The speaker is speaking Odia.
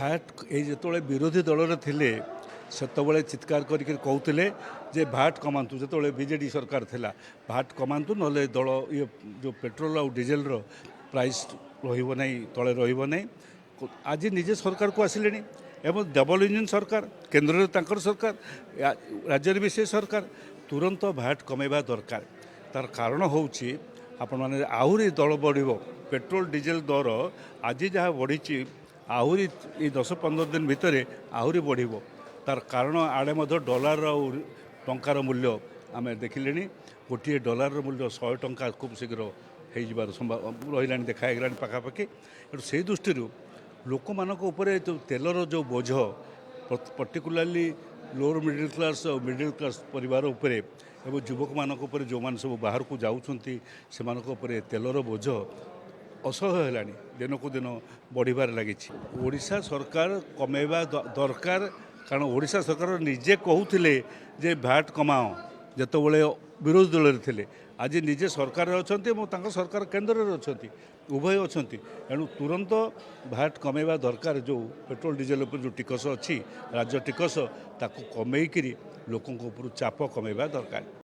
ଭାଟ୍ ଏଇ ଯେତେବେଳେ ବିରୋଧୀ ଦଳରେ ଥିଲେ ସେତେବେଳେ ଚିତ୍କାର କରିକି କହୁଥିଲେ ଯେ ଭାଟ୍ କମାନ୍ତୁ। ଯେତେବେଳେ ବିଜେଡ଼ି ସରକାର ଥିଲା ଭାଟ୍ କମାନ୍ତୁ, ନହେଲେ ଦଳ ଯେଉଁ ପେଟ୍ରୋଲ ଆଉ ଡିଜେଲର ପ୍ରାଇସ୍ ରହିବ ନାହିଁ, ତଳେ ରହିବ ନାହିଁ। ଆଜି ନିଜେ ସରକାରକୁ ଆସିଲେଣି ଏବଂ ଡବଲ ଇଞ୍ଜିନ୍ ସରକାର, କେନ୍ଦ୍ରରେ ତାଙ୍କର ସରକାର, ରାଜ୍ୟରେ ବି ସେ ସରକାର। ତୁରନ୍ତ ଭାଟ୍ କମାଇବା ଦରକାର। ତାର କାରଣ ହେଉଛି ଆପଣମାନେ ଆହୁରି ଦଳ ବଢ଼ିବ। ପେଟ୍ରୋଲ ଡିଜେଲ ଦର ଆଜି ଯାହା ବଢ଼ିଛି ଆହୁରି ଏଇ 10-15 ଦିନ ଭିତରେ ଆହୁରି ବଢ଼ିବ। ତାର କାରଣ ଆଡ଼େ ମଧ୍ୟ ଡଲାର ଆଉ ଟଙ୍କାର ମୂଲ୍ୟ ଆମେ ଦେଖିଲେଣି। ଗୋଟିଏ ଡଲାରର ମୂଲ୍ୟ 100 ଟଙ୍କା ଖୁବ୍ ଶୀଘ୍ର ହେଇଯିବାର ରହିଲାଣି, ଦେଖା ହେଇଗଲାଣି ପାଖାପାଖି। ତେଣୁ ସେଇ ଦୃଷ୍ଟିରୁ ଲୋକମାନଙ୍କ ଉପରେ ଯେଉଁ ତେଲର ଯେଉଁ ବୋଝ, ପର୍ଟିକୁଲାରଲି ଲୋଅର ମିଡ଼ିଲ୍ କ୍ଲାସ୍ ଆଉ ମିଡ଼ିଲ୍ କ୍ଲାସ୍ ପରିବାର ଉପରେ ଏବଂ ଯୁବକମାନଙ୍କ ଉପରେ ଯେଉଁମାନେ ସବୁ ବାହାରକୁ ଯାଉଛନ୍ତି ସେମାନଙ୍କ ଉପରେ ତେଲର ବୋଝ ଅସହ୍ୟ ହେଲାଣି, ଦିନକୁ ଦିନ ବଢ଼ିବାରେ ଲାଗିଛି। ଓଡ଼ିଶା ସରକାର କମାଇବା ଦରକାର, କାରଣ ଓଡ଼ିଶା ସରକାର ନିଜେ କହୁଥିଲେ ଯେ ଭ୍ୟାଟ୍ କମାଅ ଯେତେବେଳେ ବିରୋଧୀ ଦଳରେ ଥିଲେ। ଆଜି ନିଜେ ସରକାରରେ ଅଛନ୍ତି ଏବଂ ତାଙ୍କ ସରକାର କେନ୍ଦ୍ରରେ ଅଛନ୍ତି, ଉଭୟ ଅଛନ୍ତି। ଏଣୁ ତୁରନ୍ତ ଭ୍ୟାଟ୍ କମାଇବା ଦରକାର। ଯେଉଁ ପେଟ୍ରୋଲ ଡିଜେଲ ଉପରେ ଯେଉଁ ଟିକସ ଅଛି, ରାଜ୍ୟ ଟିକସ, ତାକୁ କମେଇକିରି ଲୋକଙ୍କ ଉପରୁ ଚାପ କମାଇବା ଦରକାର।